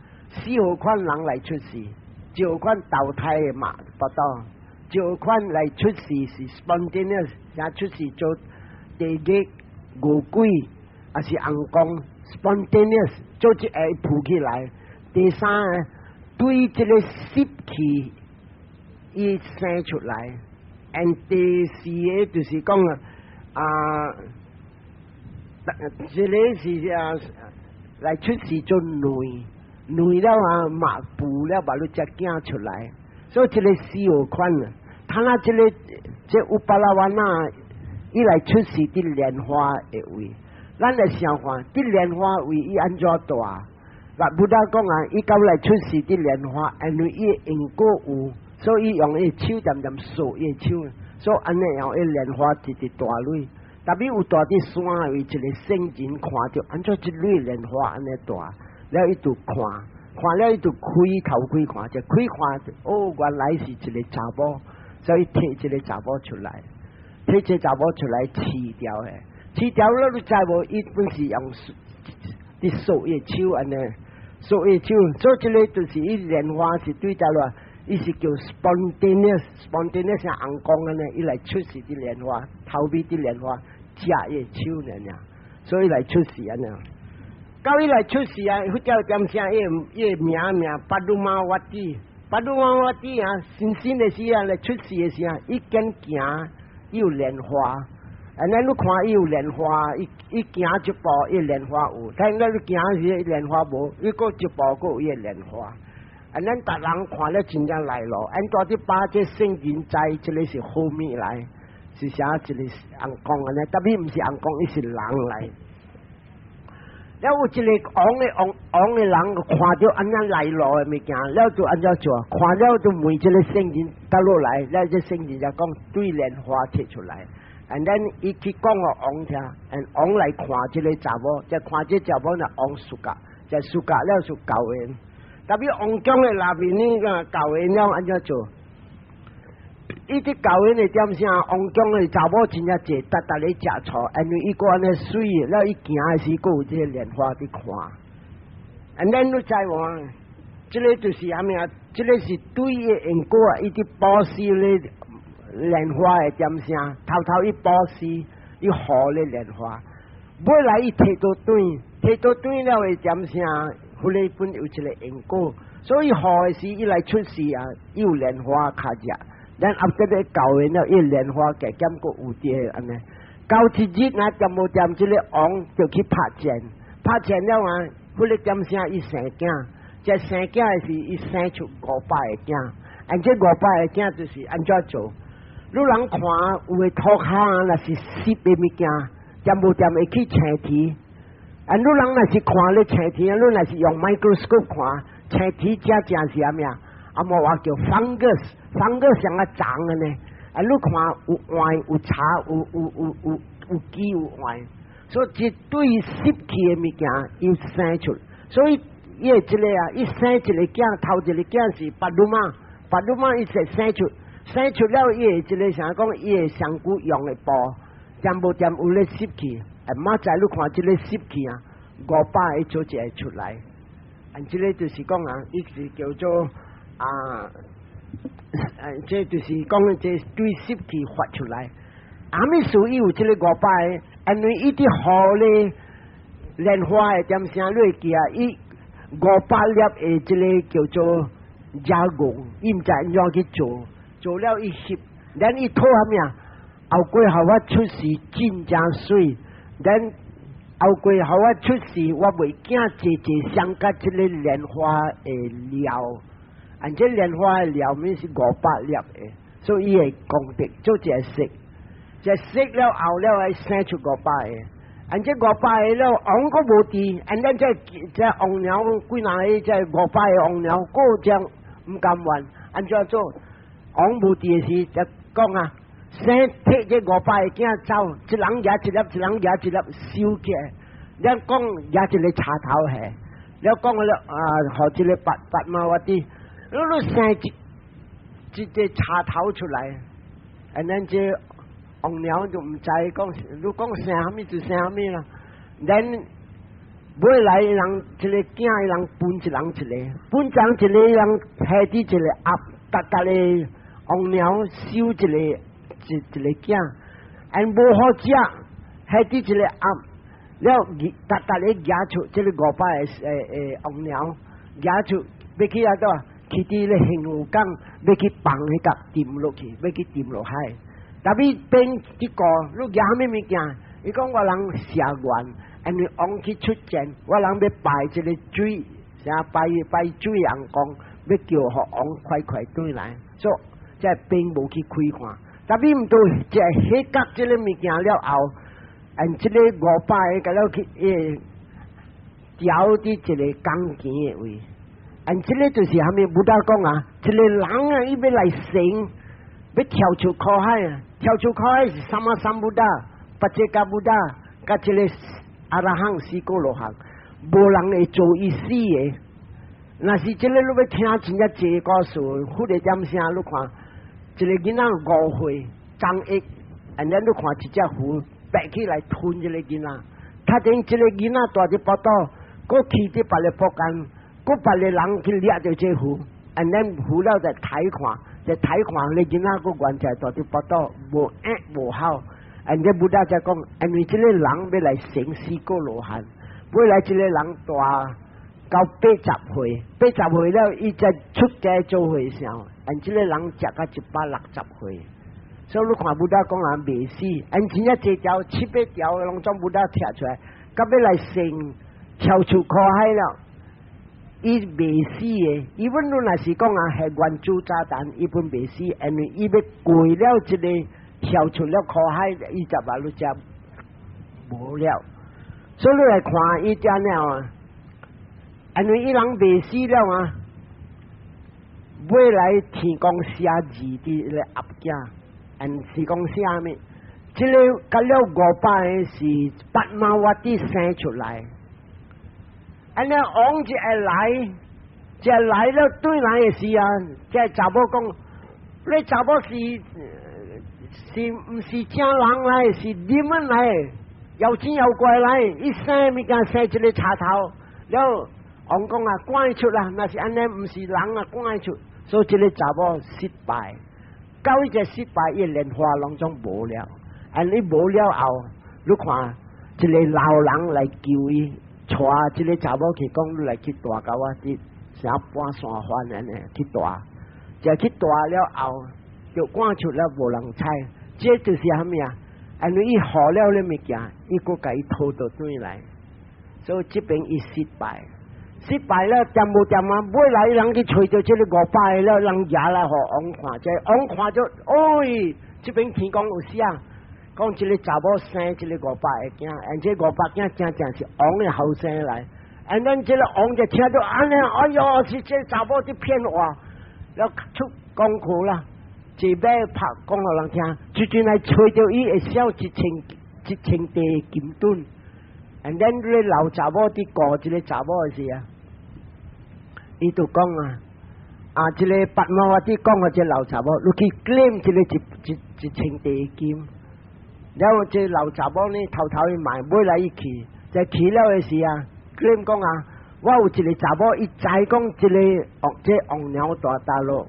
，4号款人来出世，1号款投胎的嘛，报道，1号款来出世是 spontaneous， 也出世做地基牛鬼，还是红公 spontaneous 做一下浮起来。第三呢，对这个湿气伊生出来。第四个就是讲啊。这个是来出世做女了啊，嘛补了把你只囝出来，所以这个4号款啊，他那这乌巴拉瓦那，伊来出世伫莲花的位，咱来想看，伫莲花位伊安怎大？那不达讲啊，伊到来出世伫莲花，因为伊因果有，所以用伊手点点扫伊手，所以安尼用伊莲花直直大蕊。特别有大啲山位一个圣人看到，按照一蕊莲花安尼大，了伊就看了伊就开头开看，就开看哦，原来是一个查某，所以摕一个查某出来，摕一个查某出来饲掉诶，饲掉了你知无？伊本是用啲扫叶手安尼，扫叶手，所以这个就是伊莲花是对得咯。伊是叫 spontaneous 像红光安尼，伊来出世啲莲花，头尾啲莲花，食叶手呢，所以来出世安尼。到伊来出世啊，佢叫点声？伊名巴鲁玛瓦蒂啊，新鲜的时啊，来出世的时啊，伊跟行，伊有莲花。咱你看伊有莲花，伊行一步，伊莲花有；但咱你行时，伊莲花无，伊过一步，过有伊莲花。咱达人看了真正来咯，到底把这圣人在这里是后面来，是写一个红光安尼，特别唔是红光，伊是人来。了有一个昂的人看到安尼来咯的物件，了就安怎做？看了就问这个圣人倒落来，了这圣人就讲对莲花摕出来，伊去讲个昂听，昂来看这个查某，再看这查某呢昂输甲，再输甲了就教因。特别王江的那边呢个教因了安怎做？伊啲教因的点啥？王江的查某真正济，达咧食醋，因为伊个安尼水，了伊行的时个有这个莲花伫看。咱都知喎，这个就是啥物啊？这个是对伊因果啊，伊啲保湿咧莲花的点啥？头伊保湿，伊好咧莲花，尾来伊摕到对了的点啥？佢哋本有一个因果，所以好的时伊来出世啊，伊有莲花卡只，咱后底咧教完了，伊莲花加减个有啲安尼。教一日啊，点无点，这个王就去拍钱了啊，迄个点声伊生囝，这生囝是伊生出500个囝，按这500个囝就是安怎做？你人看有诶土坑若是10个物件，点无点会去青啼。啊，你人若是看咧青啼，你若是用 microscope 看青啼，只正是啥物啊？啊，无话叫 fungus 像啊长个呢。啊，你看有坏有茶有鸡有坏，所以一对10起的物件伊生出，所以伊会即个啊，伊生一个囝，头一个囝是白鲁马伊会生出了伊会即个啥讲，伊会上古用的布，点无点有咧10起，啊，明仔你看即个10起啊，500个做一个出来，啊，即个就是讲啊，伊是叫做啊。这就是讲这对10起发出来，阿咪属于有这个500个，因为伊啲好咧莲花的点声，你会记啊？伊500粒的这个叫做加工，伊唔知安怎去做了伊翕，然伊拖下面后过后我出事真正水，然后过后我出事我袂惊坐上甲这个莲花的料。按这莲花的料面是500粒的，所以伊会功德做一个色，这色了后了会生出500个，按这500个了王个无地，按咱这王鸟几哪个这500个王鸟，个将唔甘愿，按怎做？王无地的时就讲啊，生摕这500个囝走，一人抓一粒，一人抓一粒收起来，咱讲抓一个茶头下，了讲了啊，好一个白毛我啲。你生一个茶头出来，啊，咱这王鸟就唔知讲，你讲生啥物就生啥物啦。咱买来人一个囝，人分一人一个，分一人下啲一个鸭，cada个王鸟收一个囝，按无好食，下啲一个鸭，了cada个夹出这个500个王鸟，夹出要去啊多。去啲咧兴湖港，要去放迄个沉落去，要去沉落海。但係變一個，你夾咩物件？伊講我人下願，因為王去出戰，我人要拜一個水，啥拜水陽光，要叫互王快快對來，所以即係並無去開看。但係唔到即係起角即個物件了後，按即個500個了去調啲一個鋼琴嘅位。按这个就是下面不大讲啊，这个人啊，伊要来成，要跳出苦海啊，跳出苦海是三不达，八戒加不达，加这个阿拉汉四个罗汉，无人会做伊死的。那是这个你要听真正这个事，或者点声你看，这个囡仔5岁，张翼，然后你看一只虎爬起来吞这个囡仔，他等这个囡仔大只报道，过去啲别个博干。嗰别个人去掠到这虎，然后虎了就睇看，你囡仔个原在大啲报道无好，人家不大在讲，因为这个人要来成4个罗汉，本来这个人大到80岁，80岁了，伊才出家做和尚，人这个人食到160岁，所以你看不大讲人未死，人真正这条7、8条拢总不大跳出来，到要来成跳出苦海了。伊未死嘅，伊本来若是讲啊，系原子炸弹，伊本未死，因为伊要过了一个跳出了苦海，伊就话你只无了。所以你来看伊只鸟啊，因为伊人未死了啊，未来天公写字的咧鸭囝，是讲啥物？这个甲了500是8毛瓦的生出来。安尼王就会来了对来的时啊，这查某讲，你查某是唔是正人来，是你们来，妖精妖怪来，一生物件生一个插头，了王讲啊，赶出啦，那是安尼唔是人啊，赶出，所以这个查某失败，到一个失败，伊莲花拢总无了，安尼无了后，你看一个老人来救伊。带这个查某去讲，你来去大狗啊！啲啥搬山翻安尼去大，就去大了后，就赶出了无人猜。这就是虾米啊？因为伊好了咧物件，伊个甲伊偷到转来，所以这边伊失败。失败了，掂无掂啊！买来人去找到这个500了，人拿来互王看，这王看就，哎，这边天公有写，讲这个查某生这个500个囝，而且500囝正正是王的后生来，and then这个王就听到安尼，哎哟，是这查某在骗我，了出功课啦，一摆拍讲互人听，最近来找到伊会销1000地金盾。and then 你老查某伫顾一个查某的时啊，伊就讲这个白毛我伫讲个这老查某，你去 claim 这个1000地金，然后这老查某呢偷偷去买，买来一去，在去了的时啊 ，claim 讲我有一个查某，伊知讲这王娘大路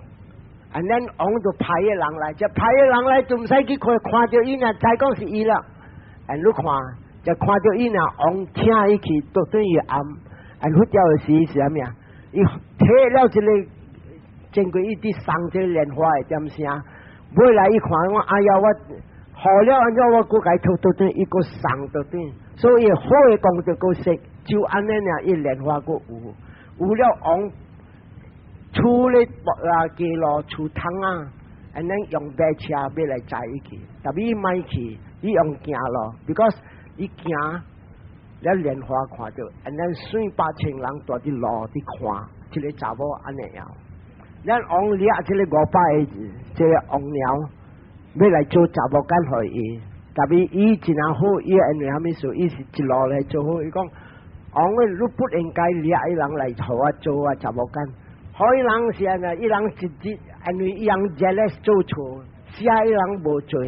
，and then 王就派个人来，这派个人来就唔使去看到伊啊，知讲是伊啦，and 你看。就看到伊呐，王请伊去到等于暗，按佛教的是啥物啊？伊摕了一个珍贵一滴送这个莲花的点声，买来一看，我哎呀，我好了，安怎我搁该偷到等一个送到等，所以好的功德够识，就安尼呢，伊莲花搁有了王出咧街路出汤啊，安尼用白车要来载伊去，特别伊买去，伊用行路 ，because 伊行了莲花看到，然后顺8,000人在啲路伫看，这个查某安尼样。咱王掠这个500个这个王娘，要来做查某干互伊，特别伊真好，伊因为虾米事，伊是一路来做好。伊讲，王个你不应该掠伊人来互我做查某干，好伊人是安尼，伊人因为伊人 jealous 做错，写伊人无做。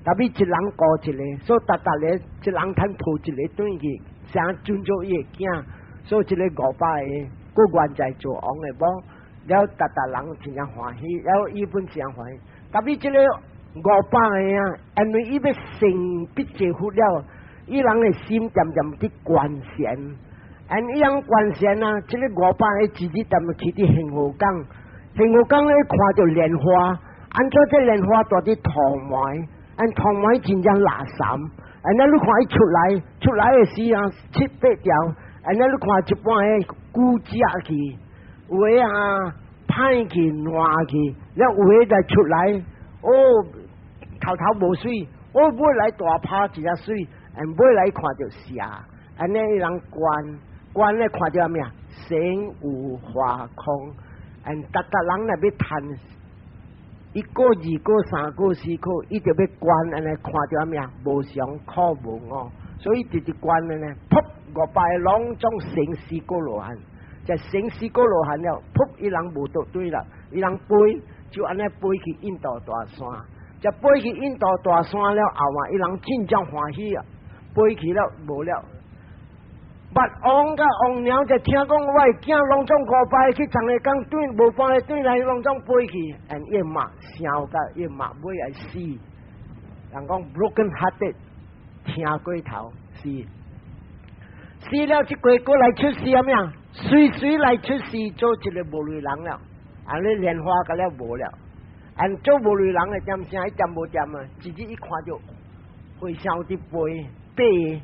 特别一人顾一个，所以咧，一人摊抱一个转去，想尊重伊个囝，所以这个500个，佫原在做王个无，了人真正欢喜，了伊本真欢喜。特别这个500个因为伊要成必结婚了，伊人个心渐渐伫关弦，伊人关弦这个500个自己踮去伫幸福港，幸福港咧看到莲花，按照这莲花大伫土埋。同埋真正垃圾，你看伊出来的时啊7、8条，你看一半个骨折去，有个歹去烂去，了有个再出来，头无水，买来大拍一只水，买来看到蛇，安尼人关咧看到啥物啊？身无华空，人来要趁。1个、2个、3个、4个，伊就要关安尼看到咩啊？无常苦无我，所以直直关安尼，噗500拢总成4个罗汉，就成4个罗汉了，噗伊人无倒对啦，伊人飞就安尼飞去印度大山，就飞去印度大山了后伊人真正欢喜啊，飞去了无了。捌王甲王娘就听讲，我的囝拢总500去长个港转，无半个转来拢总飞去，伊骂笑甲伊骂尾来死。人讲 broken hearted， 听过头死。死了这过来出世咩啊？随来出世做一个无类人了，你莲花甲了无了，做无类人的点声，伊点无点啊？自己一看就会笑伫飞，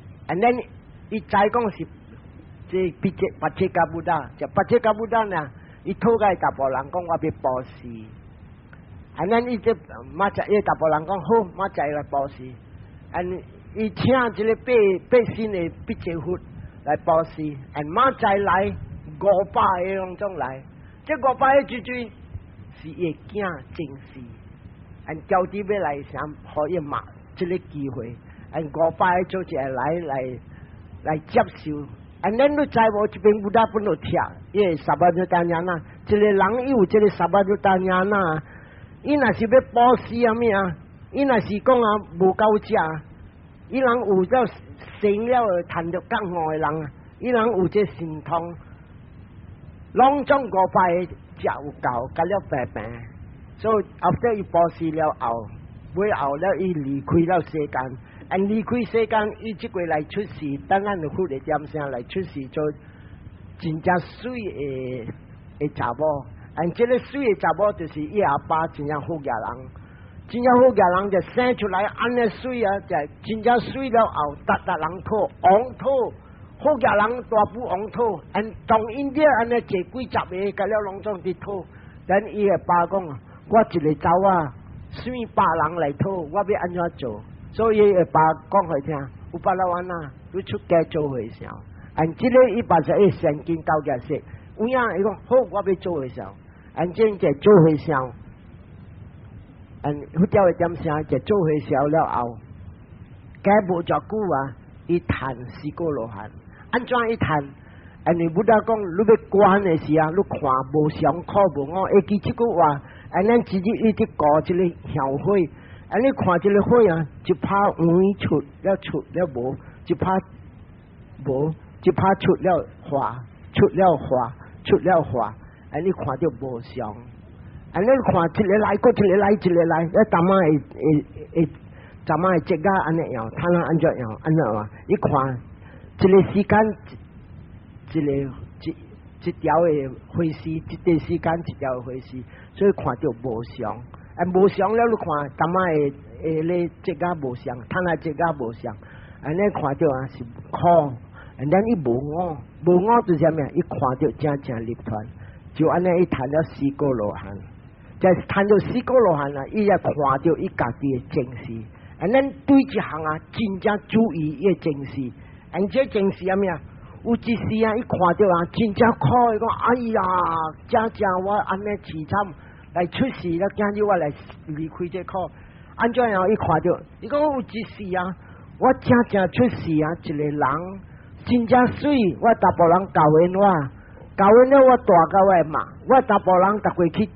伊知讲是。这八切加布达，这八切加布达呢？伊讨个大波人讲我要报事，伊这马仔伊大波人讲好，马仔来报事，伊请一个百姓的必结婚来报事，马仔来500个拢总来，这500个最是伊囝正事，交底要来想可以骂这个机会，500个做一来接受。恁你知无？这边不大不能听，因为沙巴就当年呐，这个人有这个沙巴就当年呐，伊若是要报死啊咩啊？伊若是讲无够食，伊人有了生了谈着觉悟的人，伊人有这神通，拢总500个食有够，甲了白白，所以后头伊报死了后，尾后了伊离开了世间。离开世间，伊即个来出世，等咱就呼的点声来出世做真正水的查某。这个水的查某就是伊阿爸真正好家人，真正好家人就生出来安尼水啊，就真正水了后，人讨王好家人大埔王土，同因着安尼坐几十个，甲了拢总伫讨。等伊个爸讲，我一个走啊，算100人来讨，我要安怎做？所以伊个爸讲互听，有巴拉湾啊，你出家做和尚。即个181现金交价说，有影伊讲好，我要做和尚。即个做和尚，佛教的点声，就做和尚了后，加无偌久啊，伊谈四果罗汉。安怎一谈？你不得讲，你要关的时啊，你看无上苦无我，会记这句话。咱自己一直搞一个校会，你看这个会啊，一拍黄出了无，一拍无，一拍出了花，出了花，你看到无上。你看一个来，过一个来，一个来，咱妈会，咱妈会这个安尼样，他那安怎样，安怎话？你看一个时间。一条的回事，一段时间一条的回事，所以看到无常，无常了，你看，干嘛会咧这个无常，他那这个无常，你看到啊是苦，咱伊无我是啥物？伊看到正立团，就安尼伊谈了四个罗汉，在谈到四个罗汉啊，伊也看到伊家己的正事，咱对一项啊，真正注意伊的正事，这正事啥物啊？有一时啊，伊看到啊，真正苦，伊讲哎呀，正我安尼凄惨来出事了，今日我来离开这苦，安怎样？伊看到，伊讲有一时啊，我正出事啊，一个人真正水，我大部人教完了我大到我骂，我大部人逐过去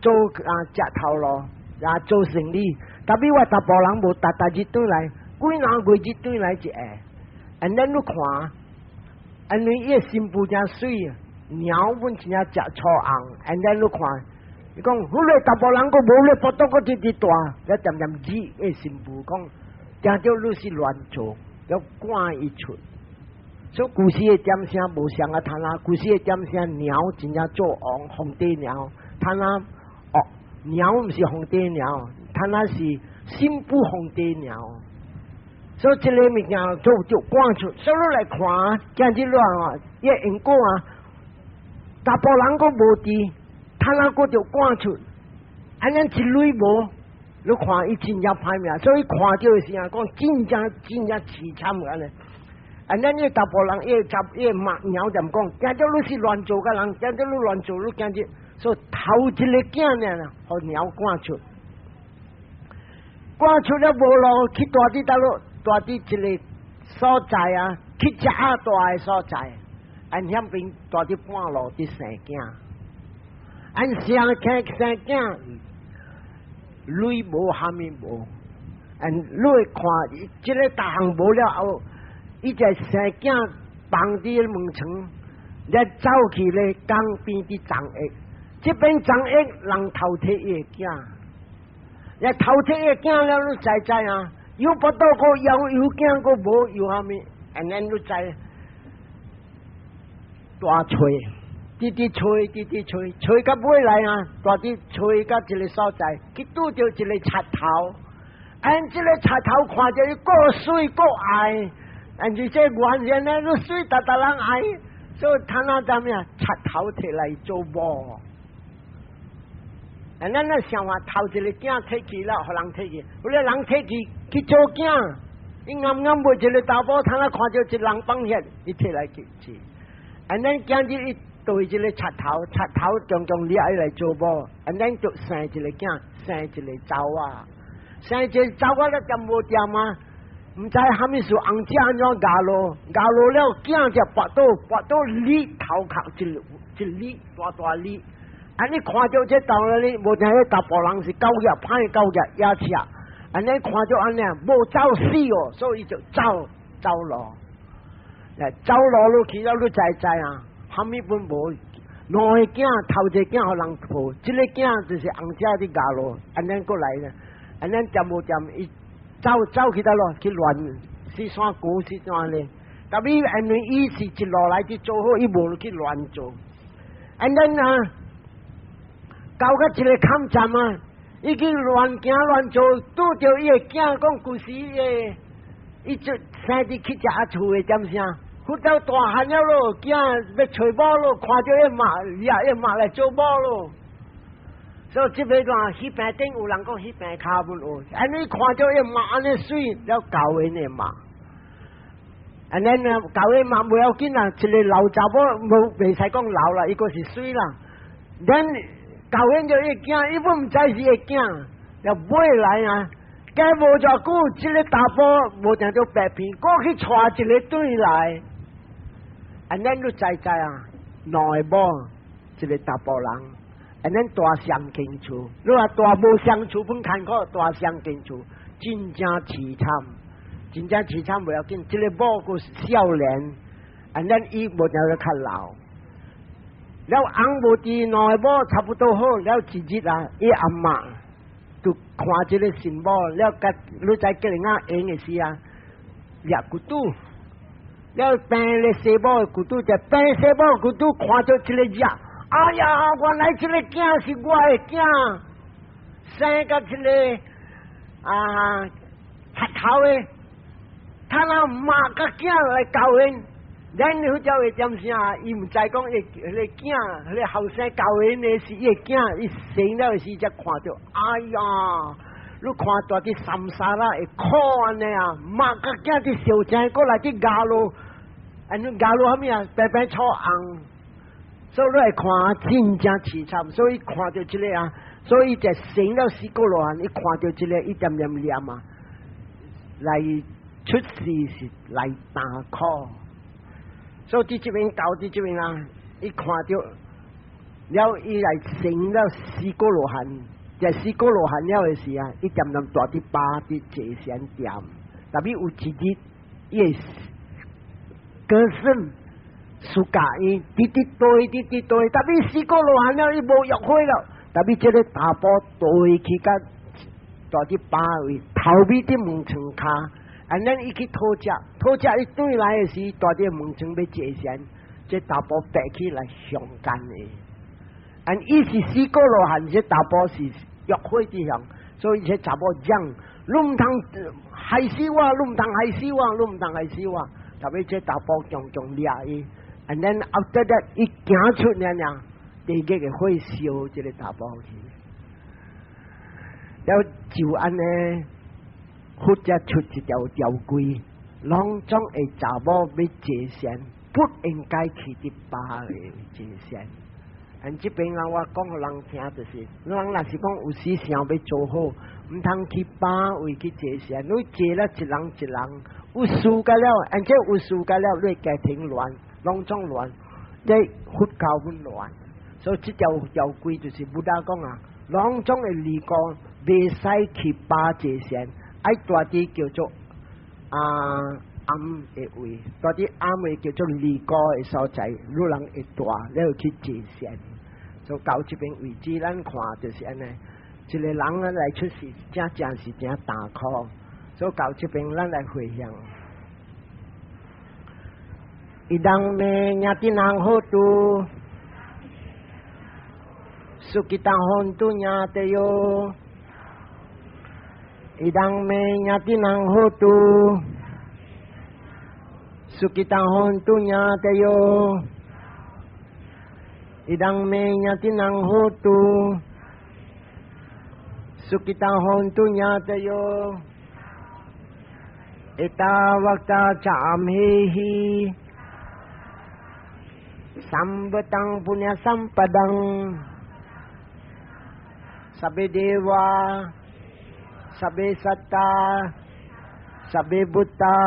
做食头路，做生意，特别我大部人无达日转来，几人过日转来一下，咱你看。因为伊新妇真水啊，鸟本真正食粗红，咱你看，伊讲，好嘞，大部人个无咧，不多个直大，了点日，伊新妇讲，听到你是乱做，要赶伊出。所以故事的点声无像啊，他那故事的点声鸟真正做王，皇帝鸟，他那鸟唔是皇帝鸟，他那是新妇皇帝鸟。所以这个物件就赶出，所以来看，今日乱啊，也因果啊，大部人个无伫，他那个就赶出，咱一类无，你看伊真正歹命，所以看到的时候讲真正凄惨安尼。咱这大部人也骂鸟点讲，今日你是乱做个人，今日你乱做，你今日所以头一个囝呢，互鸟赶出了无路去大地大路。大伫一个所在啊，去遮大的所在，遐边大伫半路伫生囝，生囝，累无虾米无，你会看，即个大项无了后，伊在生囝放伫门床，咧走去咧江边伫长液，这边长液人头摕伊个囝，咧头摕伊个囝了，你知啊？有不到个有惊个无有虾米，咱你知大吹，吹到尾来啊，大啲吹到一个所在，去拄着一个贼头，这个贼头看着伊够水够矮，而且完全呢，你水达人矮，所以他那怎么样？贼头摕来做某。咱那想话头一个囝摕去了，互人摕去，有咧人摕去做囝，伊啱买一个大包，他那看到一人放血，伊摕来去。咱今日伊对一个贼头常掠伊来做某，咱就生一个囝，生一个查啊，生一个查啊咧点无点啊？唔知虾米事，红姐安怎咬落了，囝就拔到哩头壳一哩大哩。你看到这道理，无听迄大部人是狗日歹狗日野车，你看到安尼无走死哦，所以就走路，走路落去了，你知啊？虾米本无，两个囝头一个囝互人抱，这个囝就是红姐的咬落，咱过来呢，咱点无点伊走去倒咯，去乱四山谷四山咧，特别因为伊是一路来去做好，伊无去乱做，咱啊。到个一个坎站啊，已经乱行乱做，拄着伊个囝讲故事伊就生伫去食厝的点声，忽到大汉了咯，惊要找某咯，看到一马也一马来做某咯。所以这边讲，迄边顶有人讲迄边卡门哦，安尼看到一马安尼水，了教因的马。安尼呢，教因马不要紧啦，一个老查某无袂使讲老啦，伊个是水啦。咱教因就一惊，伊本唔知是会惊，了买来啊。隔无偌久，即个大波无定到白片，过去带一个队来，咱都知啊，两个某，一个大波人，咱大相近处，你话大无相处本坎坷，大相近处，真正凄惨，真正凄惨不要紧，即个某个是少年，咱伊无定到较老，了翁无伫两个某差不多好，了一日啊，伊阿嬷。就看这个新妇，了甲你在叫人家演的时啊，抓骨头，了病了西母的骨头，就病西母的骨头，看到这个抓，哎呀，原来这个囝是我的囝，生个这个黑头的，他那妈个囝来教因。咱好叫会点啥？伊唔知讲，迄个囝，迄个后生教因的是伊个囝，伊生了时才看到，哎呀！你看大啲三沙啦，会苦安尼啊！妈个囝啲小仔过来啲牙路，安尼牙路虾米啊？白白炒红，所以你来看真正凄惨。所以看到这个啊，所以就生了死过咯。你看到这个一点点念啊，来出世是来打 call。所以伫这边到伫这边啊，伊看到了，伊来成了四个罗汉，在四个罗汉了的时啊，伊点点大啲巴啲坐仙店，特别有一日，伊歌声暑假伊滴对，特别四个罗汉了，伊无约会了，特别这个大波对去甲大啲巴位头尾啲门窗卡。咱伊去讨价一对来的时，大啲门窗要坐仙，这大波爬起来上干的。伊是四个罗汉，这大波是约会对象，所以这查某讲，你唔通害死我，你唔通害死我，你唔通害死我。特别这大波强抓伊，then after that 伊行出呢，第一个会烧这个大波去，了就安尼。忽然出一条规，拢总会查某要坐仙，不应该去啲巴的坐仙。这边啊，我讲互人听就是，人若是讲有时想要做好，唔通去巴位去坐仙。你坐了一人，有事个了，这有事个了，你家庭乱，拢总乱，你佛教本乱。所以这条规就是不大讲啊，拢总会离过，袂使去巴坐仙。爱大啲叫做暗的位，大啲暗的叫做离高的所在，你人会大，你要去坐仙。所以到这边为止，咱看就是安尼，一个人啊来出世，真是真大苦。所以到这边咱来回想，一当咩伢啲人好多，苏吉当红都伢的哟。Idang me nyati nang hutu Sukitang hontunya tayo Idang me nyati nang hutu Sukitang hontunya tayo Ita wakta cham hehi Sambatang punya sampadang Sabe dewa Sabe satta, sabe buddha,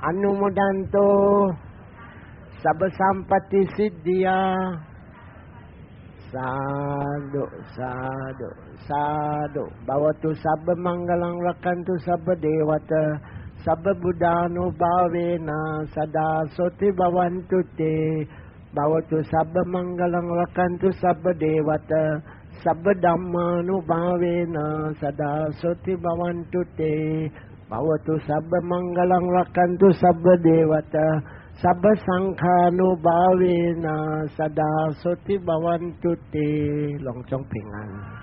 anumodanto, sabe sampati siddhya, sadu, bhavatu sabba manggalang rakantu sabba dewata, sabba buddhanu bhavena, sada soti bhavantu te, bhavatu sabba manggalang rakantu sabba dewata, Sabba dhammanu bhavena sada soti bhavantu te bhavatu sabba mangalang rakantu sabba devata sabba sankhanu bhavena sada soti bhavantu te long chong平安